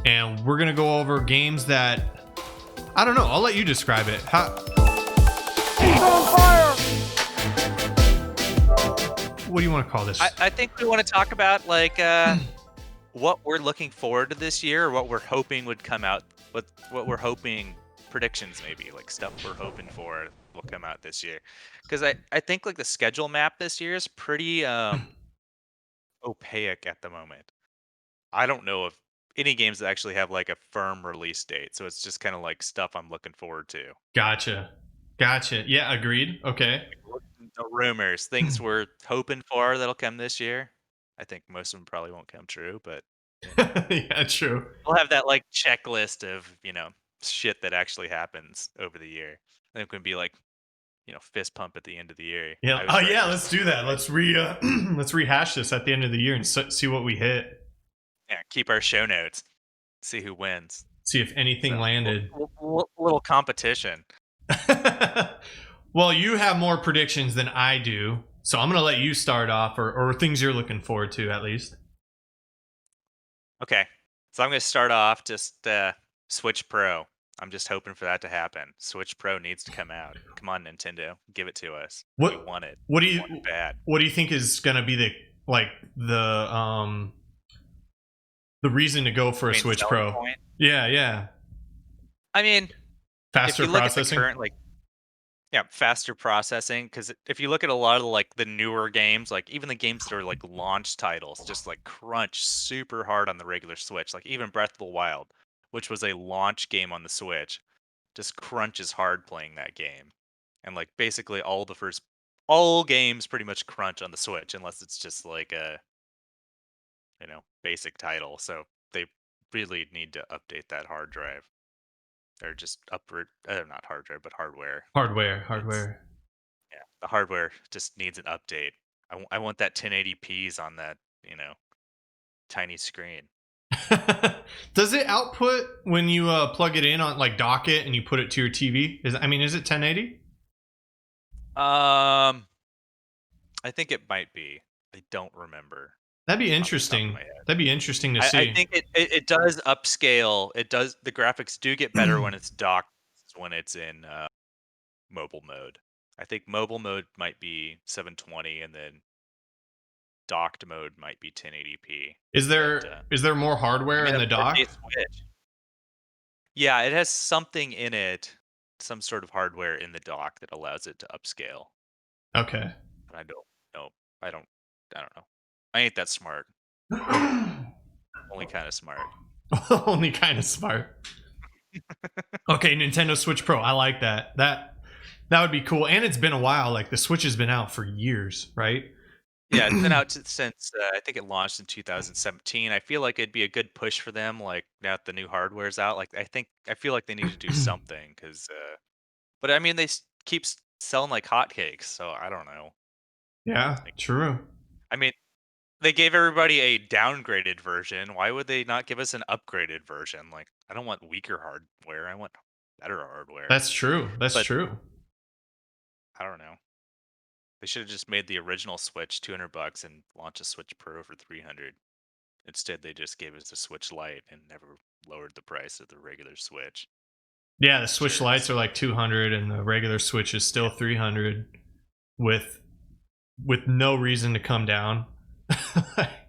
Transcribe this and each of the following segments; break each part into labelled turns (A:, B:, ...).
A: and we're gonna go over games that I don't know. I'll let you describe it. What do you want to call this?
B: I think we want to talk about like what we're looking forward to this year, or what we're hoping would come out. What we're hoping predictions maybe like stuff we're hoping for will come out this year. Because I think like the schedule map this year is pretty opaque at the moment. I don't know if any games that actually have like a firm release date, so it's just kind of like stuff I'm looking forward to.
A: Gotcha. Yeah, agreed. Okay.
B: The rumors, things we're hoping for that'll come this year. I think most of them probably won't come true, but you know,
A: Yeah, true.
B: we'll have that like checklist of shit that actually happens over the year. I think it can be like fist pump at the end of the year.
A: Yeah.
B: I
A: Oh
B: was right.
A: yeah, let's do that. Let's let's rehash this at the end of the year and see what we hit.
B: Yeah, keep our show notes. See who wins.
A: See if anything
B: So
A: landed.
B: little competition.
A: Well, you have more predictions than I do, so I'm gonna let you start off, or things you're looking forward to at least.
B: Okay, so I'm gonna start off just Switch Pro. I'm just hoping for that to happen. Switch Pro needs to come out. Come on, Nintendo, give it to us. We
A: What
B: want it.
A: what do
B: We
A: you
B: want it bad.
A: what do you think is gonna be the reason to go for a
B: Main
A: Switch
B: selling
A: Pro?
B: point?
A: Yeah.
B: I mean, if
A: Faster
B: you look at the
A: processing.
B: current faster processing, because if you look at a lot of like the newer games, like even the games that are like launch titles, just like crunch super hard on the regular Switch. Like even Breath of the Wild, which was a launch game on the Switch, just crunches hard playing that game. And like basically all games pretty much crunch on the Switch unless it's just like a basic title. So they really need to update that hard drive, or just upward not hard drive but hardware. It's
A: Hardware.
B: Yeah, the hardware just needs an update. I want that 1080p's on that, tiny screen.
A: Does it output when you plug it in on like dock it and you put it to your TV? Is it 1080?
B: Um, I think it might be. I don't remember
A: That'd be
B: off the top of
A: interesting.
B: my head.
A: That'd be interesting to
B: I
A: see.
B: think it does upscale. The graphics do get better when it's docked, when it's in mobile mode. I think mobile mode might be 720, and then docked mode might be 1080p.
A: Is
B: But
A: there more
B: I
A: hardware
B: mean,
A: in
B: a
A: the dock?
B: 4K Switch. Yeah, it has something in it, some sort of hardware in the dock that allows it to upscale.
A: Okay.
B: But I don't know. I don't. I don't know. I ain't that smart. Only kind of smart.
A: Only kind of smart. Okay, Nintendo Switch Pro. I like that. That would be cool. And it's been a while. Like the Switch has been out for years, right?
B: Yeah, it's been out since I think it launched in 2017. I feel like it'd be a good push for them. Like now that the new hardware's out, like I feel like they need to do something because. But I mean, they keep selling like hotcakes, so I don't know.
A: Yeah,
B: Like,
A: true.
B: I mean, they gave everybody a downgraded version. Why would they not give us an upgraded version? Like, I don't want weaker hardware. I want better hardware.
A: That's true. That's
B: But
A: true.
B: I don't know. They should have just made the original Switch $200 and launched a Switch Pro for 300. Instead, they just gave us the Switch Lite and never lowered the price of the regular Switch.
A: Yeah, the Switch
B: Jerks.
A: Lites are like 200 and the regular Switch is still 300 with no reason to come down.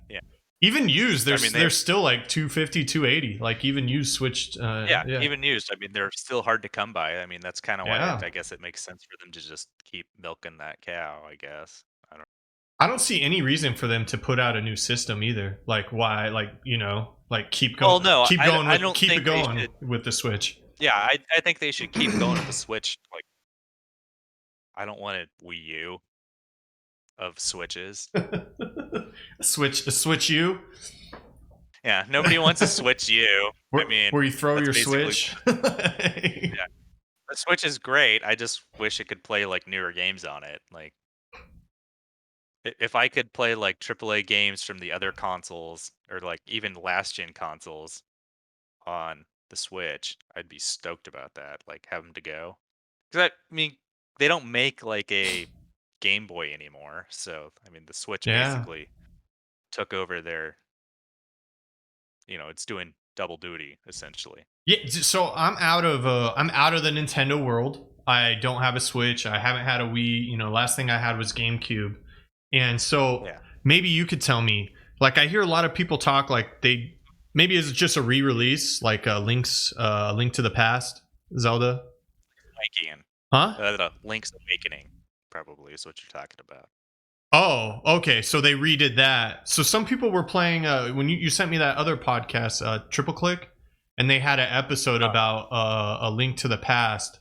B: Yeah.
A: Even used,
B: I mean,
A: they're still like 250, 280. Like even used switched.
B: yeah, even used. I mean, they're still hard to come by. I mean, that's kind of why
A: Yeah.
B: I guess it makes sense for them to just keep milking that cow, I guess.
A: I don't see any reason for them to put out a new system either. Like why? Like keep going.
B: Well, no,
A: keep going.
B: I don't
A: keep
B: think
A: it
B: they
A: going
B: should.
A: with the Switch.
B: Yeah, I think they should keep going with the Switch. Like, I don't want a Wii U of Switches.
A: a Switch U.
B: Yeah, nobody wants a Switch U. I mean,
A: where you throw your
B: basically-
A: Switch.
B: Yeah, the Switch is great. I just wish it could play like newer games on it. Like, if I could play like AAA games from the other consoles, or like even last gen consoles on the Switch, I'd be stoked about that. Like, have them to go. Because I mean, they don't make like a Game Boy anymore. So I mean, the Switch
A: Yeah.
B: basically took over their. It's doing double duty essentially.
A: Yeah, so I'm out of the Nintendo world. I don't have a Switch. I haven't had a Wii. You know, last thing I had was GameCube. And so
B: Yeah.
A: maybe you could tell me, like I hear a lot of people talk like they maybe it's just a re-release, like Link to the Past, Zelda.
B: Awakening.
A: Huh?
B: The Link's Awakening probably is what you're talking about.
A: Oh, okay. So they redid that. So some people were playing when you sent me that other podcast, Triple Click, and they had an episode about a Link to the Past.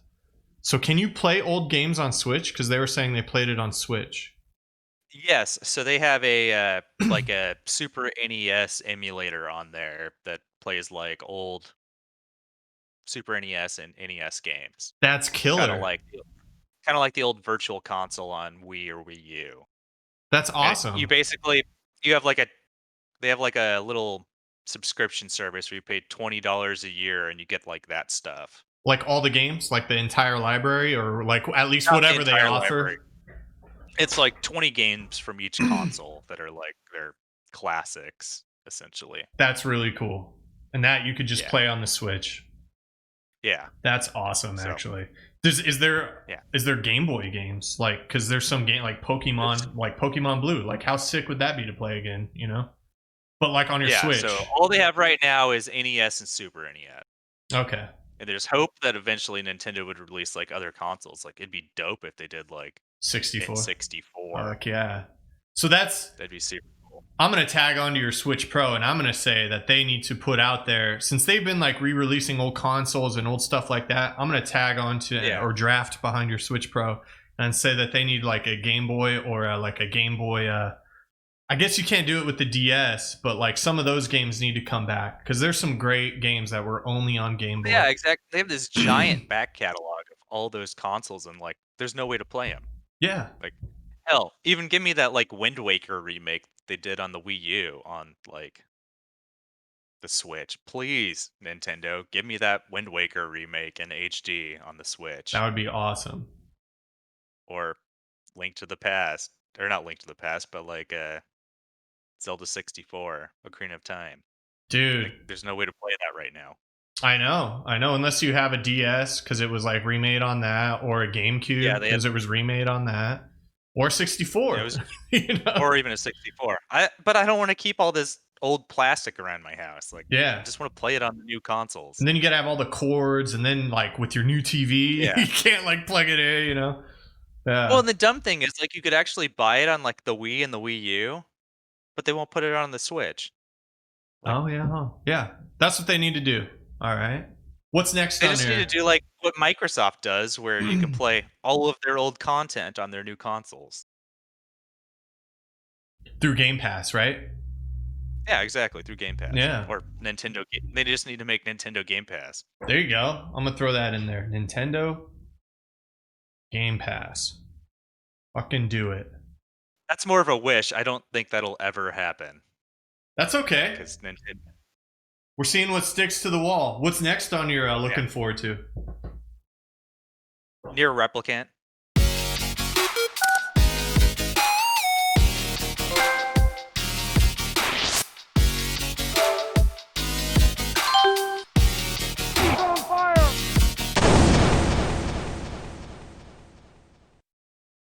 A: So can you play old games on Switch? Because they were saying they played it on Switch.
B: Yes, so they have a like a Super NES emulator on there that plays like old Super NES and NES games.
A: That's
B: Kind of
A: killer.
B: like kind of like the old virtual console on Wii or Wii U.
A: That's
B: And you
A: awesome.
B: basically you have like a they have like a little subscription service where you pay $20 a year and you get like that stuff.
A: Like all the games, like the entire library, or like at least
B: Not the
A: whatever they
B: entire
A: offer.
B: library. It's like 20 games from each console that are like their classics essentially.
A: That's really cool. And that you could just
B: Yeah.
A: play on the Switch.
B: Yeah.
A: That's awesome,
B: So,
A: actually. Is there
B: yeah.
A: Game Boy games like because there's some game like Pokemon Blue? Like how sick would that be to play again? You know, but like on your
B: Yeah,
A: Switch.
B: so all they have right now is NES and Super NES.
A: Okay,
B: And there's hope that eventually Nintendo would release like other consoles. Like it'd be dope if they did like
A: 64.
B: N64.
A: Fuck yeah. So that's
B: That'd be super cool.
A: I'm gonna tag onto your Switch Pro, and I'm gonna say that they need to put out there since they've been like re-releasing old consoles and old stuff like that. I'm gonna tag onto or draft behind your Switch Pro and say that they need like a Game Boy or like a Game Boy. I guess you can't do it with the DS, but like some of those games need to come back because there's some great games that were only on Game Boy.
B: Yeah, exactly. They have this giant back catalog of all those consoles, and like, there's no way to play them.
A: Yeah.
B: Like, hell, even give me that like Wind Waker remake they did on the Wii U on like the Switch. Please, Nintendo, give me that Wind Waker remake in HD on the Switch.
A: That would be awesome.
B: Or Link to the Past. Or not Link to the Past, but like Zelda 64, Ocarina of Time.
A: Dude.
B: Like, there's no way to play that right now.
A: I know. Unless you have a DS because it was like remade on that, or a GameCube because it was remade on that, or 64.
B: Yeah, it was,
A: you know?
B: or even a 64. But I don't want to keep all this old plastic around my house. Like,
A: yeah,
B: I just want to play it on the new consoles.
A: And then you gotta have all the cords, and then like with your new TV, you can't like plug it in. You know. Yeah.
B: Well, and the dumb thing is, like, you could actually buy it on like the Wii and the Wii U, but they won't put it on the Switch.
A: Like, oh yeah, yeah. That's what they need to do. All right. What's next?
B: They just need to do like what Microsoft does, where you can play all of their old content on their new consoles
A: through Game Pass, right?
B: Yeah, exactly, through Game Pass.
A: Yeah.
B: Or Nintendo. They just need to make Nintendo Game Pass.
A: There you go. I'm gonna throw that in there. Nintendo Game Pass. Fucking do it.
B: That's more of a wish. I don't think that'll ever happen.
A: That's okay.
B: Because Nintendo.
A: We're seeing what sticks to the wall. What's next on your looking forward to?
B: Near Replicant.